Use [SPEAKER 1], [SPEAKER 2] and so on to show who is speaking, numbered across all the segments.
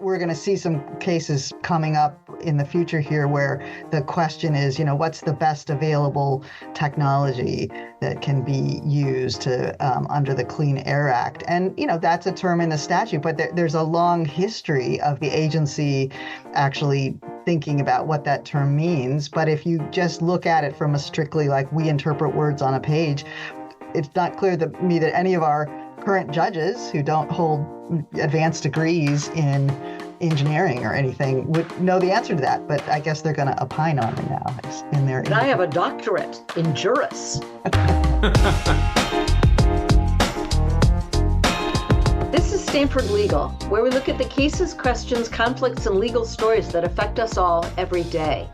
[SPEAKER 1] we're going to see some cases coming up in the future here where the question is, what's the best available technology that can be used to under the Clean Air Act? And, that's a term in the statute, but there's a long history of the agency actually thinking about what that term means. But if you just look at it from a strictly like we interpret words on a page, it's not clear to me that any of our current judges who don't hold advanced degrees in engineering or anything would know the answer to that. But I guess they're going to opine on it now. In their
[SPEAKER 2] and I have a doctorate in juris. This is Stanford Legal, where we look at the cases, questions, conflicts, and legal stories that affect us all every day.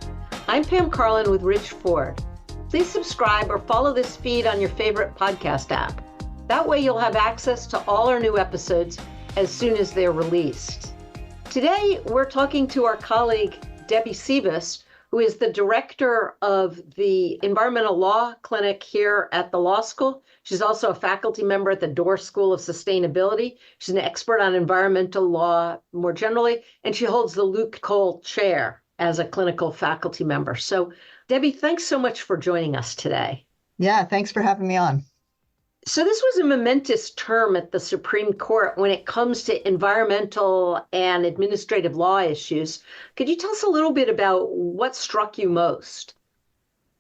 [SPEAKER 2] I'm Pam Karlan with Rich Ford. Please subscribe or follow this feed on your favorite podcast app. That way you'll have access to all our new episodes as soon as they're released. Today, we're talking to our colleague, Debbie Sivas, who is the director of the Environmental Law Clinic here at the law school. She's also a faculty member at the Dorr School of Sustainability. She's an expert on environmental law more generally, and she holds the Luke Cole Chair as a clinical faculty member. So, Debbie, thanks so much for joining us today.
[SPEAKER 1] Yeah, thanks for having me on.
[SPEAKER 2] So this was a momentous term at the Supreme Court when it comes to environmental and administrative law issues. Could you tell us a little bit about what struck you most?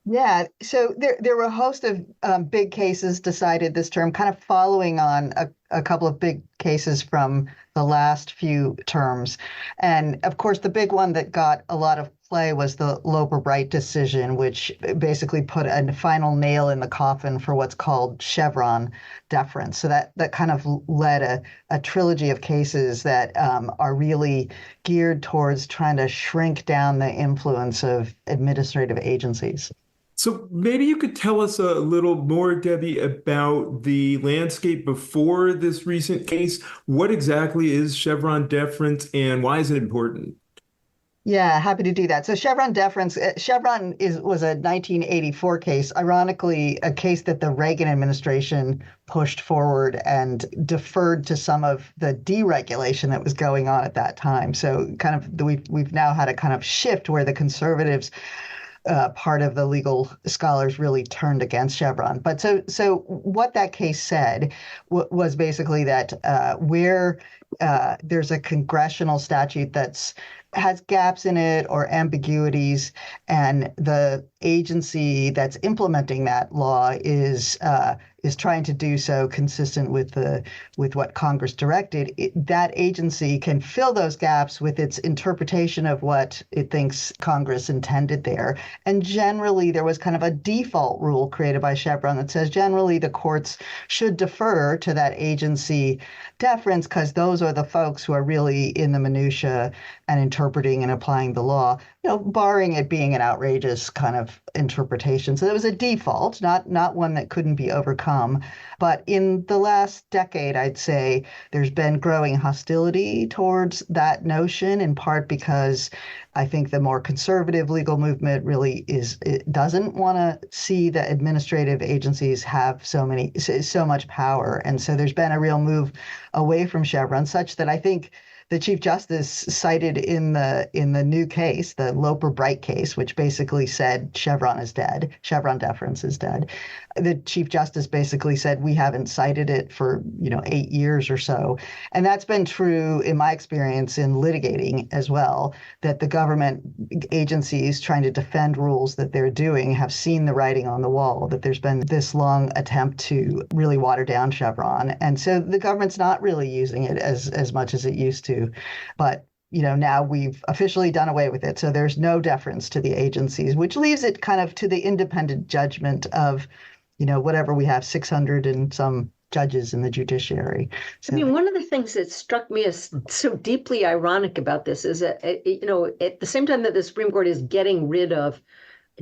[SPEAKER 1] Yeah, so there were a host of big cases decided this term, kind of following on a couple of big cases from the last few terms. And of course, the big one that got a lot of play was the Loper-Bright decision, which basically put a final nail in the coffin for what's called Chevron deference. So that kind of led a trilogy of cases that are really geared towards trying to shrink down the influence of administrative agencies.
[SPEAKER 3] So maybe you could tell us a little more, Debbie, about the landscape before this recent case. What exactly is Chevron deference and why is it important?
[SPEAKER 1] Yeah, happy to do that. So Chevron deference, Chevron was a 1984 case, ironically, a case that the Reagan administration pushed forward and deferred to some of the deregulation that was going on at that time. So kind of we've now had a kind of shift where the conservatives part of the legal scholars really turned against Chevron. But so what that case said was basically that where there's a congressional statute has gaps in it or ambiguities, and the agency that's implementing that law is trying to do so consistent with what Congress directed, that agency can fill those gaps with its interpretation of what it thinks Congress intended there. And generally, there was kind of a default rule created by Chevron that says generally the courts should defer to that agency deference because those are the folks who are really in the minutia and interpreting and applying the law, barring it being an outrageous kind of interpretation. So there was a default, not one that couldn't be overcome. But in the last decade, I'd say there's been growing hostility towards that notion, in part because I think the more conservative legal movement really doesn't want to see the administrative agencies have so much power. And so there's been a real move away from Chevron, such that I think the Chief Justice cited in the new case, the Loper-Bright case, which basically said Chevron is dead, Chevron deference is dead. The Chief Justice basically said we haven't cited it for 8 years or so, and that's been true in my experience in litigating as well. That the government agencies trying to defend rules that they're doing have seen the writing on the wall. That there's been this long attempt to really water down Chevron, and so the government's not really using it as much as it used to. But now we've officially done away with it. So there's no deference to the agencies, which leaves it kind of to the independent judgment of, whatever we have, 600 and some judges in the judiciary. So,
[SPEAKER 2] one of the things that struck me as so deeply ironic about this is that, at the same time that the Supreme Court is getting rid of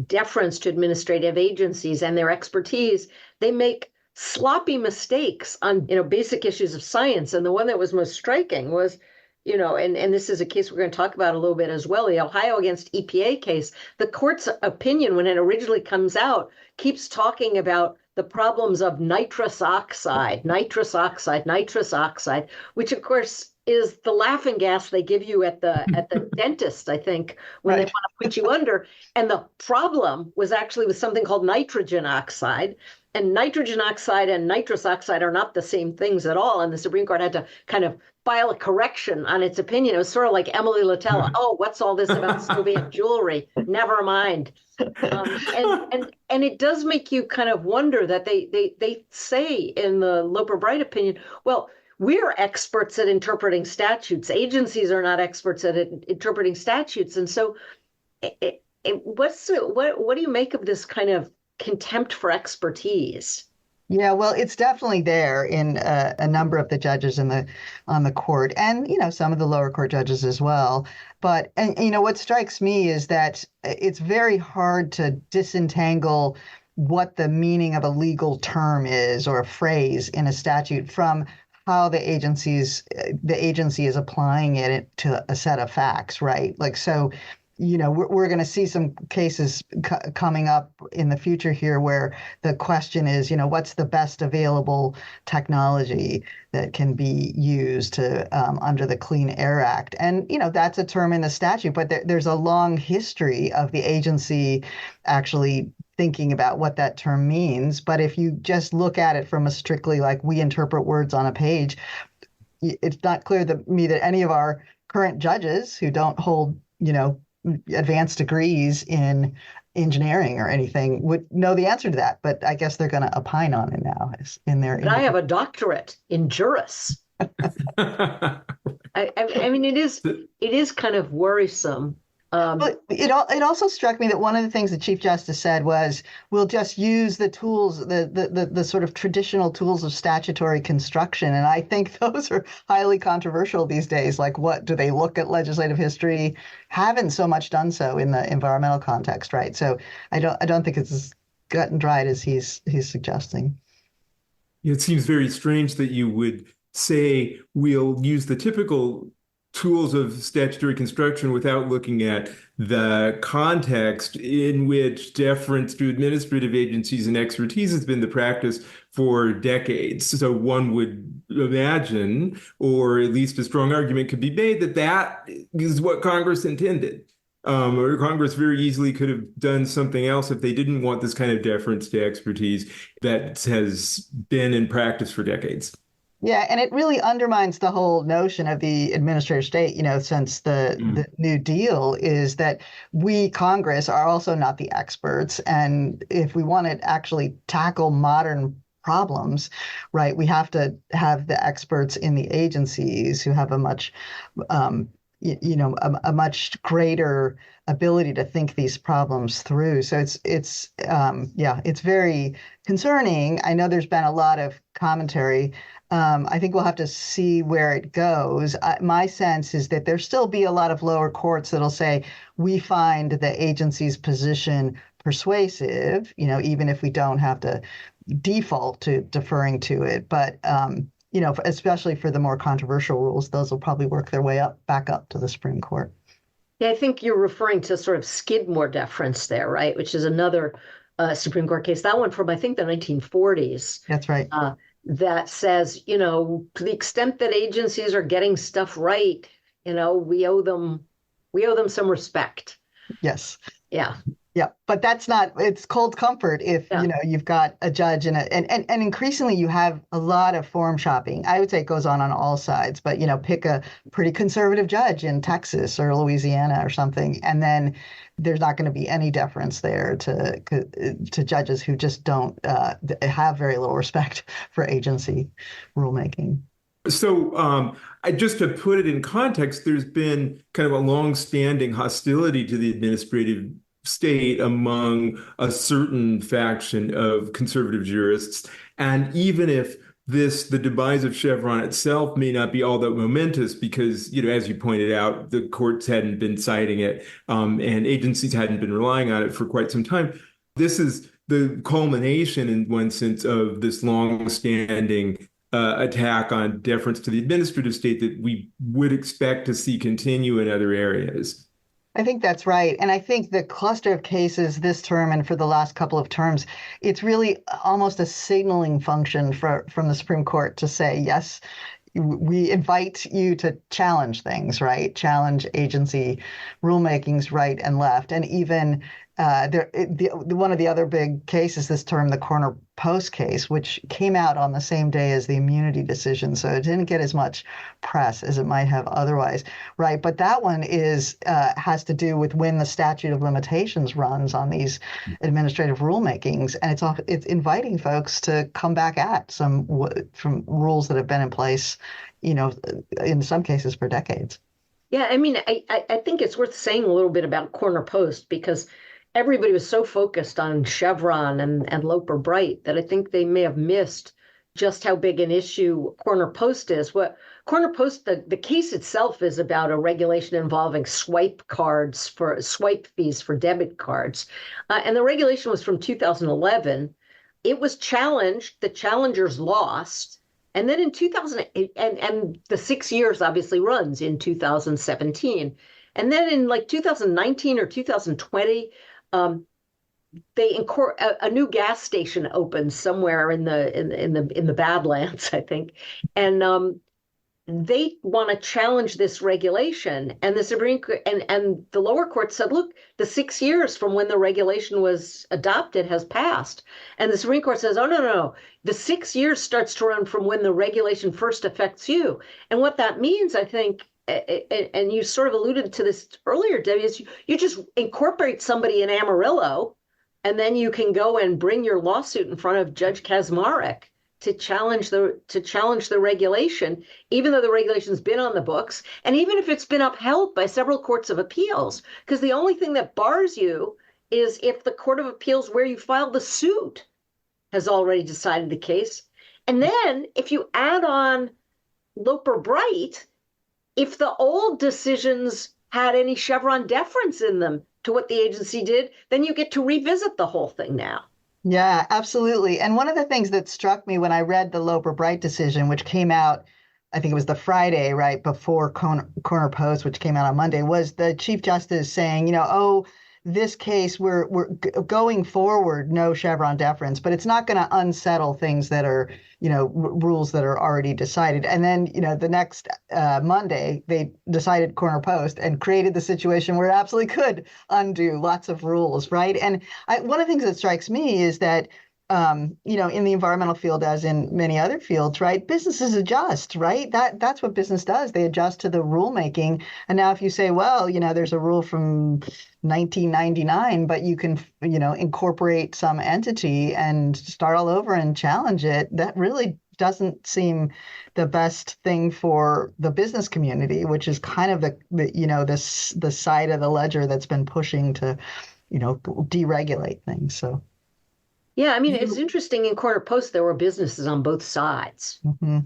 [SPEAKER 2] deference to administrative agencies and their expertise, they make sloppy mistakes on, basic issues of science. And the one that was most striking was, and this is a case we're going to talk about a little bit as well, the Ohio against EPA case. The court's opinion, when it originally comes out, keeps talking about the problems of nitrous oxide, which of course is the laughing gas they give you at the dentist, I think, when they
[SPEAKER 1] Right.
[SPEAKER 2] want to put you under. And the problem was actually with something called nitrogen oxide. And nitrogen oxide and nitrous oxide are not the same things at all. And the Supreme Court had to kind of file a correction on its opinion. It was sort of like Emily Latella. Oh, what's all this about Soviet jewelry? Never mind. And it does make you kind of wonder that they say in the Loper-Bright opinion, well, we're experts at interpreting statutes. Agencies are not experts at interpreting statutes. And so what do you make of this kind of contempt for expertise?
[SPEAKER 1] Yeah, well, it's definitely there in a number of the judges on the court, and some of the lower court judges as well. But what strikes me is that it's very hard to disentangle what the meaning of a legal term is or a phrase in a statute from how the agency is applying it to a set of facts, right? Like, so we're going to see some cases coming up in the future here where the question is, what's the best available technology that can be used to under the Clean Air Act? And, that's a term in the statute, but there's a long history of the agency actually thinking about what that term means. But if you just look at it from a strictly like we interpret words on a page, it's not clear to me that any of our current judges who don't hold, advanced degrees in engineering or anything would know the answer to that. But I guess they're going to opine on it now in their.
[SPEAKER 2] But I have a doctorate in juris. I mean, it is kind of worrisome.
[SPEAKER 1] But it also struck me that one of the things the Chief Justice said was, we'll just use the tools, the sort of traditional tools of statutory construction. And I think those are highly controversial these days. Like, what do they look at legislative history? Haven't so much done so in the environmental context, right? So I don't think it's as cut and dried as he's suggesting.
[SPEAKER 3] It seems very strange that you would say we'll use the typical tools of statutory construction without looking at the context in which deference to administrative agencies and expertise has been the practice for decades. So one would imagine, or at least a strong argument could be made, that is what Congress intended. Or Congress very easily could have done something else if they didn't want this kind of deference to expertise that has been in practice for decades.
[SPEAKER 1] Yeah, and it really undermines the whole notion of the administrative state, since the New Deal is that we, Congress, are also not the experts. And if we want to actually tackle modern problems, right, we have to have the experts in the agencies who have a much, a much greater ability to think these problems through. So it's very concerning. I know there's been a lot of commentary. I think we'll have to see where it goes. My sense is that there'll still be a lot of lower courts that'll say, we find the agency's position persuasive, even if we don't have to default to deferring to it. But, especially for the more controversial rules, those will probably work their way back up to the Supreme Court.
[SPEAKER 2] Yeah, I think you're referring to sort of Skidmore deference there, right? Which is another Supreme Court case. That one from, I think, the 1940s.
[SPEAKER 1] That's right.
[SPEAKER 2] That says, to the extent that agencies are getting stuff right, we owe them some respect.
[SPEAKER 1] Yes.
[SPEAKER 2] Yeah.
[SPEAKER 1] Yeah, but that's not, it's cold comfort if, you've got a judge and increasingly you have a lot of forum shopping. I would say it goes on all sides, but, pick a pretty conservative judge in Texas or Louisiana or something. And then there's not going to be any deference there to judges who just don't have very little respect for agency rulemaking.
[SPEAKER 3] So just to put it in context, there's been kind of a long-standing hostility to the administrative state among a certain faction of conservative jurists. And even if the demise of Chevron itself may not be all that momentous because, as you pointed out, the courts hadn't been citing it and agencies hadn't been relying on it for quite some time. This is the culmination, in one sense, of this long-standing attack on deference to the administrative state that we would expect to see continue in other areas.
[SPEAKER 1] I think that's right. And I think the cluster of cases this term and for the last couple of terms, it's really almost a signaling function from the Supreme Court to say, yes, we invite you to challenge things, right? Challenge agency rulemakings right and left. And even one of the other big cases this term, the Corner Post case, which came out on the same day as the immunity decision. So it didn't get as much press as it might have otherwise, right? But that one has to do with when the statute of limitations runs on these administrative rulemakings. And it's inviting folks to come back at some from rules that have been in place, in some cases for decades.
[SPEAKER 2] Yeah, I mean, I think it's worth saying a little bit about Corner Post because everybody was so focused on Chevron and Loper Bright that I think they may have missed just how big an issue Corner Post is. What Corner Post, the case itself is about a regulation involving swipe fees for debit cards. And the regulation was from 2011. It was challenged, the challengers lost. And then in 2008, and the 6 years obviously runs in 2017. And then in like 2019 or 2020, a new gas station opened somewhere in the Badlands, I think, and they want to challenge this regulation. And the Supreme Court and the lower court said, look, the 6 years from when the regulation was adopted has passed. And the Supreme Court says, oh, no. The 6 years starts to run from when the regulation first affects you. And what that means, I think, and you sort of alluded to this earlier, Debbie, is you just incorporate somebody in Amarillo, and then you can go and bring your lawsuit in front of Judge Kaczmarek to challenge the regulation, even though the regulation's been on the books, and even if it's been upheld by several courts of appeals, because the only thing that bars you is if the Court of Appeals where you filed the suit has already decided the case. And then if you add on Loper Bright, if the old decisions had any Chevron deference in them to what the agency did, then you get to revisit the whole thing now.
[SPEAKER 1] Yeah, absolutely. And one of the things that struck me when I read the Loper Bright decision, which came out, I think it was the Friday, right before Corner Post, which came out on Monday, was the Chief Justice saying, this case, we're going forward, no Chevron deference, but it's not going to unsettle things that are, rules that are already decided. And then, the next Monday, they decided Corner Post and created the situation where it absolutely could undo lots of rules, right? And one of the things that strikes me is that, in the environmental field, as in many other fields, right, businesses adjust, right? That's what business does. They adjust to the rulemaking. And now if you say, well, there's a rule from 1999, but you can, incorporate some entity and start all over and challenge it, that really doesn't seem the best thing for the business community, which is kind of the side of the ledger that's been pushing to, deregulate things. So.
[SPEAKER 2] Yeah, I mean, it's interesting in Corner Post, there were businesses on both sides.
[SPEAKER 1] Mm-hmm.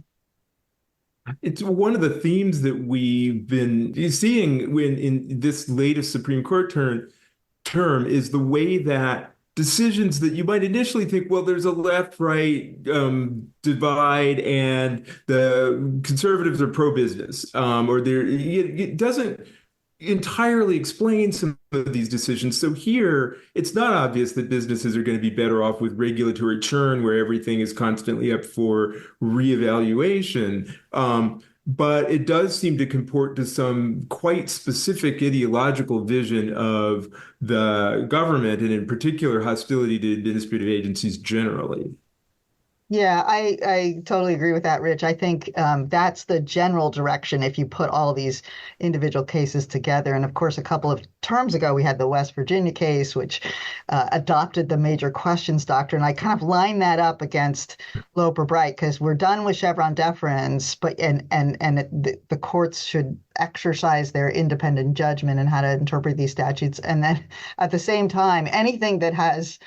[SPEAKER 3] It's one of the themes that we've been seeing when in this latest Supreme Court term is the way that decisions that you might initially think, well, there's a left-right divide and the conservatives are pro-business, it doesn't entirely explain some of these decisions. So here, it's not obvious that businesses are going to be better off with regulatory churn where everything is constantly up for reevaluation. But it does seem to comport to some quite specific ideological vision of the government, and in particular, hostility to administrative agencies generally.
[SPEAKER 1] Yeah, I totally agree with that, Rich. I think that's the general direction if you put all these individual cases together. And of course, a couple of terms ago, we had the West Virginia case, which adopted the major questions doctrine. I kind of line that up against Loper Bright because we're done with Chevron deference, but the courts should exercise their independent judgment in how to interpret these statutes. And then at the same time, anything that has,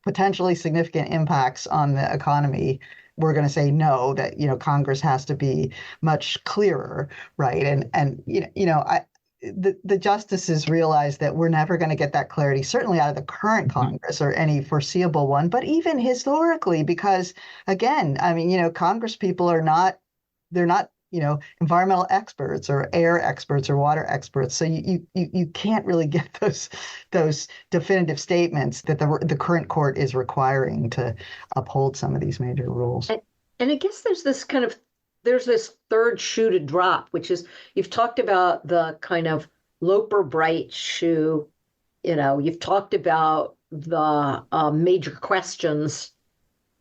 [SPEAKER 1] potentially significant impacts on the economy, we're going to say no, that, Congress has to be much clearer, right? The justices realize that we're never going to get that clarity, certainly out of the current Congress or any foreseeable one, but even historically, because again, I mean, Congress people they're not environmental experts or air experts or water experts. So you can't really get those definitive statements that the current court is requiring to uphold some of these major rules.
[SPEAKER 2] And I guess there's this kind of there's this third shoe to drop, which is you've talked about the kind of Loper Bright shoe, you've talked about the major questions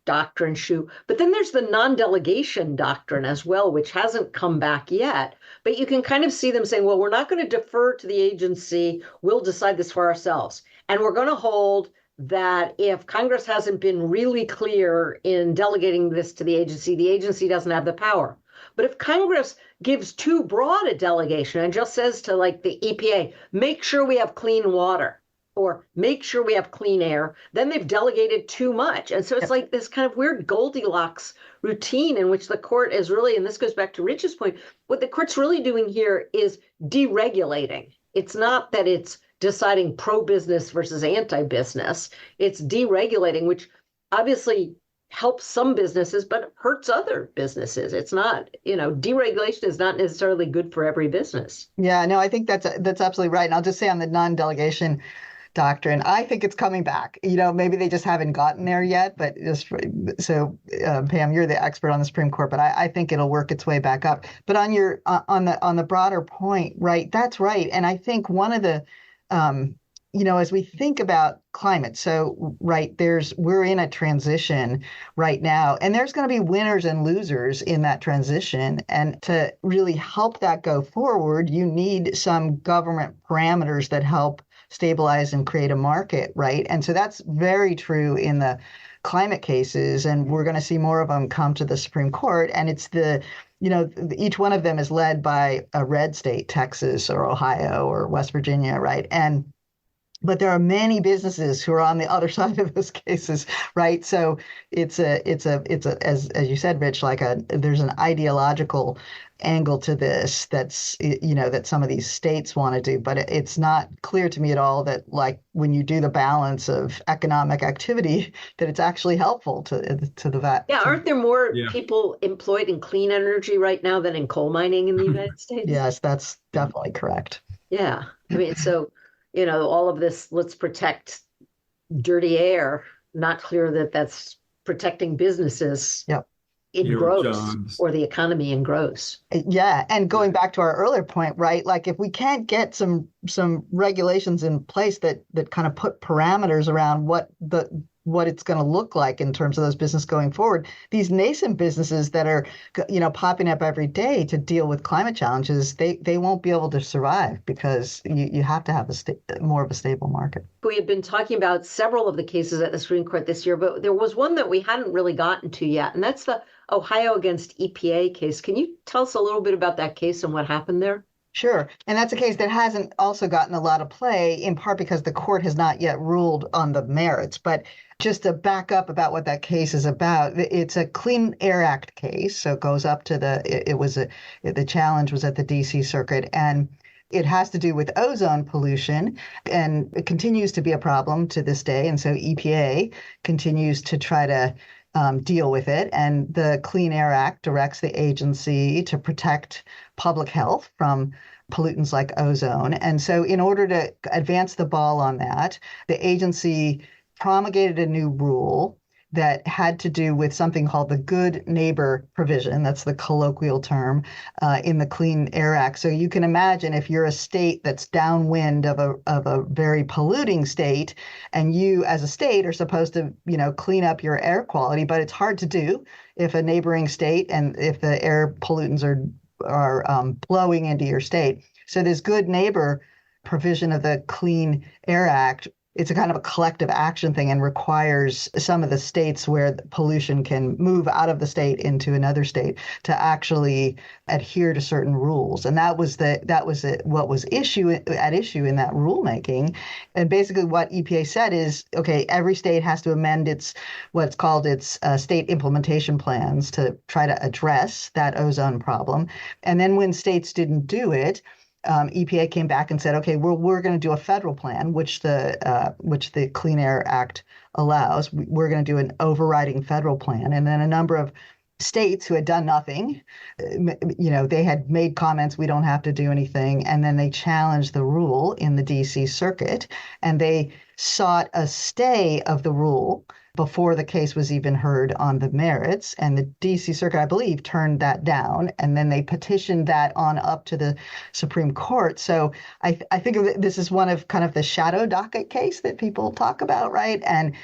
[SPEAKER 2] doctrine shoe, but then there's the non-delegation doctrine as well, which hasn't come back yet. But you can kind of see them saying, well, we're not going to defer to the agency. We'll decide this for ourselves. And we're going to hold that if Congress hasn't been really clear in delegating this to the agency doesn't have the power. But if Congress gives too broad a delegation and just says to like the EPA, make sure we have clean water, or make sure we have clean air, then they've delegated too much. And so it's like this kind of weird Goldilocks routine in which the court is really, and this goes back to Rich's point, what the court's really doing here is deregulating. It's not that it's deciding pro-business versus anti-business. It's deregulating, which obviously helps some businesses, but hurts other businesses. It's not, deregulation is not necessarily good for every business.
[SPEAKER 1] Yeah, no, I think that's absolutely right. And I'll just say on the non-delegation doctrine, I think it's coming back. Maybe they just haven't gotten there yet, but Pam, you're the expert on the Supreme Court, but I think it'll work its way back up. But on the broader point, right, that's right. And I think one of the, as we think about climate, so right, we're in a transition right now, and there's going to be winners and losers in that transition. And to really help that go forward, you need some government parameters that help stabilize and create a market, right? And so that's very true in the climate cases, and we're going to see more of them come to the Supreme Court. And it's each one of them is led by a red state, Texas or Ohio or West Virginia, right? But there are many businesses who are on the other side of those cases, right? So it's as you said, Rich, there's an ideological angle to this that some of these states want to do, but it's not clear to me at all that when you do the balance of economic activity, that it's actually helpful to the vat.
[SPEAKER 2] Yeah, aren't there more people employed in clean energy right now than in coal mining in the United States?
[SPEAKER 1] Yes, that's definitely correct.
[SPEAKER 2] Yeah, I mean, so all of this, let's protect dirty air, not clear that that's protecting businesses.
[SPEAKER 1] Yep.
[SPEAKER 2] In gross, or the economy in gross.
[SPEAKER 1] Yeah, and going back to our earlier point, right? If we can't get some regulations in place that kind of put parameters around what it's going to look like in terms of those businesses going forward, these nascent businesses that are popping up every day to deal with climate challenges, they won't be able to survive because you have to have more of a stable market.
[SPEAKER 2] We had been talking about several of the cases at the Supreme Court this year, but there was one that we hadn't really gotten to yet, and that's the Ohio against EPA case. Can you tell us a little bit about that case and what happened there?
[SPEAKER 1] Sure. And that's a case that hasn't also gotten a lot of play, in part because the court has not yet ruled on the merits. But just to back up about what that case is about, it's a Clean Air Act case. So it goes up to the challenge was at the DC Circuit. And it has to do with ozone pollution, and it continues to be a problem to this day. And so EPA continues to try to deal with it. And the Clean Air Act directs the agency to protect public health from pollutants like ozone. And so in order to advance the ball on that, the agency promulgated a new rule that had to do with something called the good neighbor provision. That's the colloquial term in the Clean Air Act. So you can imagine if you're a state that's downwind of a very polluting state, and you as a state are supposed to, clean up your air quality, but it's hard to do if a neighboring state and if the air pollutants are blowing into your state. So this good neighbor provision of the Clean Air Act, it's a kind of a collective action thing and requires some of the states where the pollution can move out of the state into another state to actually adhere to certain rules. And that was what was at issue in that rulemaking. And basically what EPA said is, okay, every state has to amend its state implementation plans to try to address that ozone problem. And then when states didn't do it, EPA came back and said, okay, we're going to do a federal plan, which the Clean Air Act allows. We're going to do an overriding federal plan. And then a number of states who had done nothing, they had made comments, we don't have to do anything. And then they challenged the rule in the DC Circuit, and they sought a stay of the rule before the case was even heard on the merits. And the DC Circuit, I believe, turned that down. And then they petitioned that on up to the Supreme Court. So I think of this is one of kind of the shadow docket case that people talk about, right? And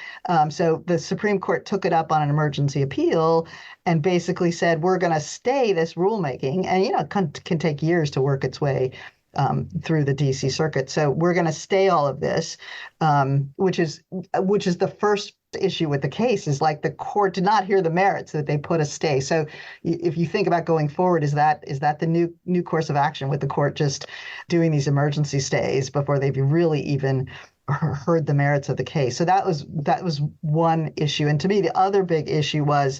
[SPEAKER 1] so the Supreme Court took it up on an emergency appeal and basically said, we're going to stay this rulemaking. And, it can take years to work its way through the DC Circuit. So we're going to stay all of this, which is the first issue with the case is like the court did not hear the merits that they put a stay. So if you think about going forward, is that the new course of action with the court just doing these emergency stays before they've really even heard the merits of the case? So that was one issue. And to me, the other big issue was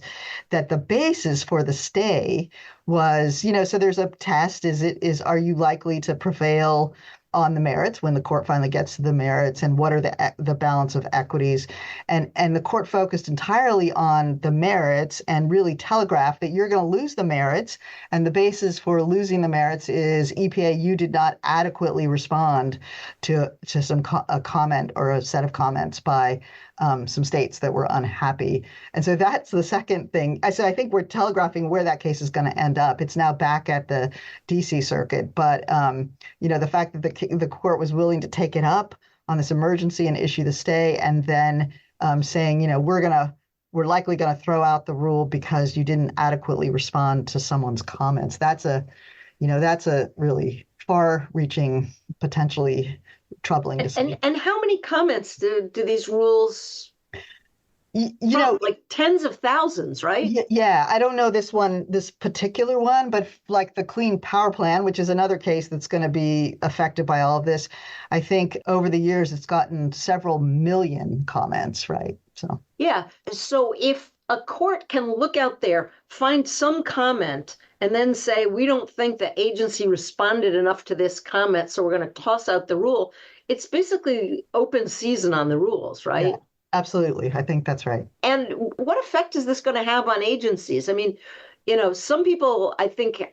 [SPEAKER 1] that the basis for the stay was, so there's a test. Are you likely to prevail on the merits when the court finally gets to the merits, and what are the balance of equities? And the court focused entirely on the merits and really telegraphed that you're going to lose the merits. And the basis for losing the merits is EPA, you did not adequately respond to a comment or a set of comments by some states that were unhappy. And so that's the second thing. So I think we're telegraphing where that case is going to end up. It's now back at the DC Circuit. But, the fact that the court was willing to take it up on this emergency and issue the stay, and then saying, we're likely going to throw out the rule because you didn't adequately respond to someone's comments. That's a really far-reaching, potentially troubling decision.
[SPEAKER 2] And how many comments do these rules? Like tens of thousands, right?
[SPEAKER 1] Yeah, I don't know this particular one, but like the Clean Power Plan, which is another case that's going to be affected by all of this, I think over the years it's gotten several million comments, right? So
[SPEAKER 2] yeah. So if a court can look out there, find some comment, and then say, we don't think the agency responded enough to this comment, so we're going to toss out the rule, it's basically open season on the rules, right?
[SPEAKER 1] Yeah. Absolutely. I think that's right.
[SPEAKER 2] And what effect is this going to have on agencies? I mean, some people, I think,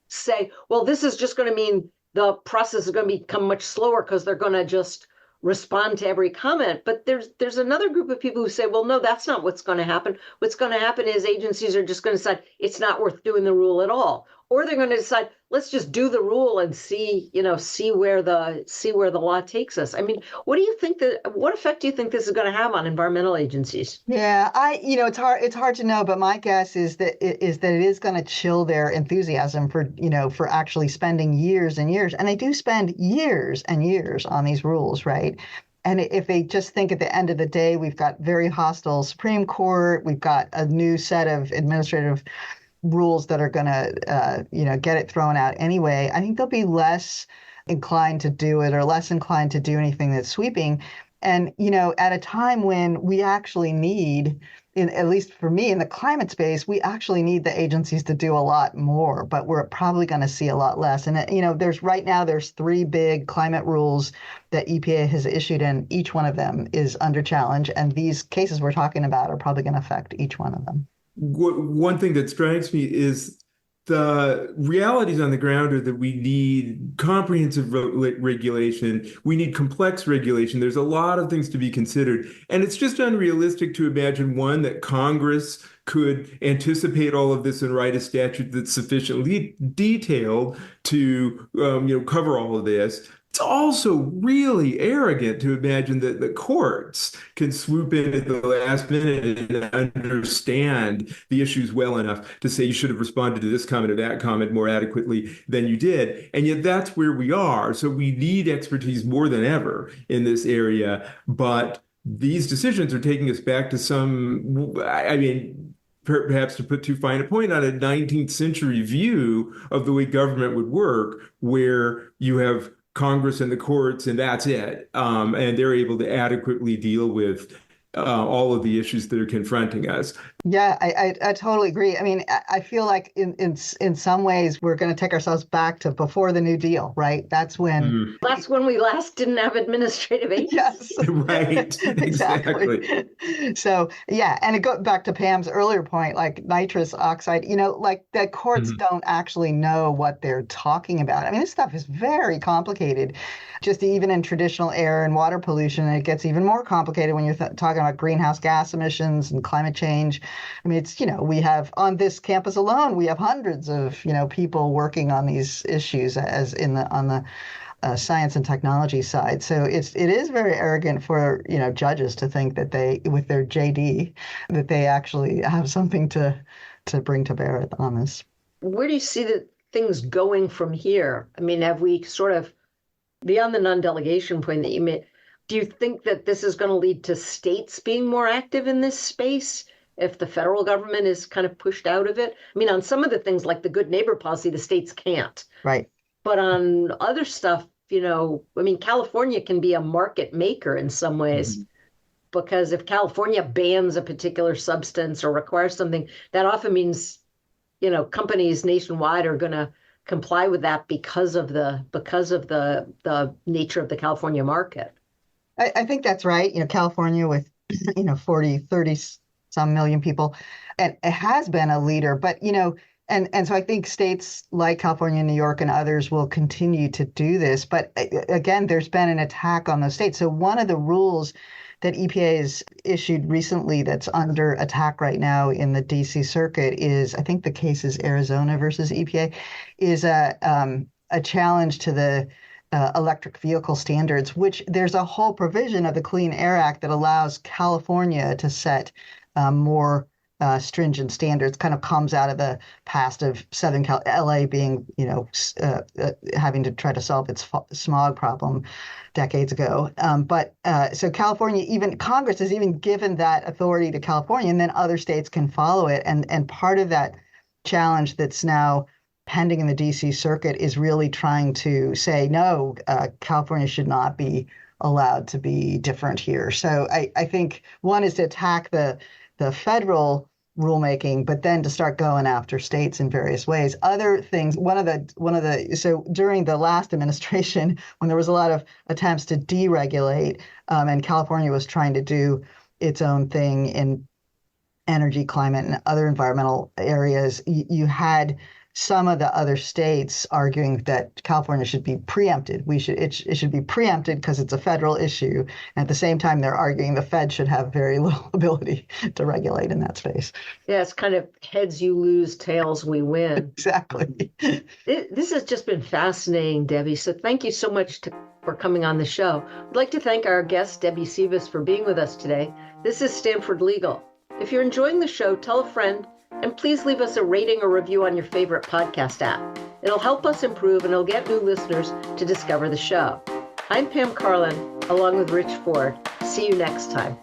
[SPEAKER 2] say, well, this is just going to mean the process is going to become much slower because they're going to just respond to every comment. But there's another group of people who say, well, no, that's not what's going to happen. What's going to happen is agencies are just going to decide it's not worth doing the rule at all. Or they're going to decide, let's just do the rule and see where the law takes us. I mean, what effect do you think this is going to have on environmental agencies?
[SPEAKER 1] Yeah, it's hard to know, but my guess is that it is going to chill their enthusiasm for actually spending years and years. And they do spend years and years on these rules, right? And if they just think at the end of the day, we've got very hostile Supreme Court, we've got a new set of administrative rules that are going to, get it thrown out anyway, I think they'll be less inclined to do it or less inclined to do anything that's sweeping. And, at a time when we actually need, at least for me in the climate space, we actually need the agencies to do a lot more, but we're probably going to see a lot less. And, there's 3 big climate rules that EPA has issued, and each one of them is under challenge. And these cases we're talking about are probably going to affect each one of them.
[SPEAKER 3] One thing that strikes me is the realities on the ground are that we need comprehensive regulation. We need complex regulation. There's a lot of things to be considered. And it's just unrealistic to imagine, one, that Congress could anticipate all of this and write a statute that's sufficiently detailed to cover all of this. It's also really arrogant to imagine that the courts can swoop in at the last minute and understand the issues well enough to say you should have responded to this comment or that comment more adequately than you did. And yet that's where we are. So we need expertise more than ever in this area. But these decisions are taking us back to perhaps to put too fine a point on a 19th century view of the way government would work, where you have Congress and the courts, and that's it. And they're able to adequately deal with all of the issues that are confronting us.
[SPEAKER 1] Yeah, I totally agree. I mean, I feel like in some ways we're going to take ourselves back to before the New Deal, right?
[SPEAKER 3] Mm.
[SPEAKER 2] That's when we last didn't have administrative
[SPEAKER 1] Yes,
[SPEAKER 2] agencies.
[SPEAKER 3] Right,
[SPEAKER 1] exactly.
[SPEAKER 3] exactly.
[SPEAKER 1] So yeah, and it goes back to Pam's earlier point, like nitrous oxide, like the courts
[SPEAKER 3] Mhm.
[SPEAKER 1] don't actually know what they're talking about. I mean, this stuff is very complicated. Just even in traditional air and water pollution, it gets even more complicated when you're talking about greenhouse gas emissions and climate change. I mean, we have on this campus alone, we have hundreds of, people working on these issues as on the science and technology side. So it is very arrogant for, judges to think that they, with their JD, that they actually have something to bring to bear on this.
[SPEAKER 2] Where do you see the things going from here? I mean, have we sort of, beyond the non-delegation point that you made, do you think that this is going to lead to states being more active in this space if the federal government is kind of pushed out of it? I mean, on some of the things like the good neighbor policy, the states can't.
[SPEAKER 1] Right.
[SPEAKER 2] But on other stuff, I mean, California can be a market maker in some ways,
[SPEAKER 3] Mhm.
[SPEAKER 2] because if California bans a particular substance or requires something, that often means, companies nationwide are going to comply with that because of the nature of the California market.
[SPEAKER 1] I think that's right. California with, 40, 30 some million people, and it has been a leader, but, and so I think states like California, New York, and others will continue to do this. But again, there's been an attack on those states. So one of the rules that EPA has issued recently that's under attack right now in the DC circuit is, I think the case is Arizona versus EPA, is a challenge to the electric vehicle standards, which there's a whole provision of the Clean Air Act that allows California to set more stringent standards. Kind of comes out of the past of Southern LA being, having to try to solve its smog problem decades ago. But so California, even Congress has even given that authority to California, and then other states can follow it. And part of that challenge that's now pending in the DC circuit is really trying to say, no, California should not be allowed to be different here. So I think one is to attack the federal rulemaking, but then to start going after states in various ways. Other things, so during the last administration, when there was a lot of attempts to deregulate, and California was trying to do its own thing in energy, climate, and other environmental areas, you had some of the other states arguing that California should be preempted. It should be preempted because it's a federal issue. And at the same time, they're arguing the Fed should have very little ability to regulate in that space.
[SPEAKER 2] Yeah, it's kind of heads you lose, tails we win.
[SPEAKER 1] Exactly.
[SPEAKER 2] This has just been fascinating, Debbie. So thank you so much for coming on the show. I'd like to thank our guest, Debbie Sivas, for being with us today. This is Stanford Legal. If you're enjoying the show, tell a friend, and please leave us a rating or review on your favorite podcast app. It'll help us improve, and it'll get new listeners to discover the show. I'm Pam Karlan, along with Rich Ford. See you next time.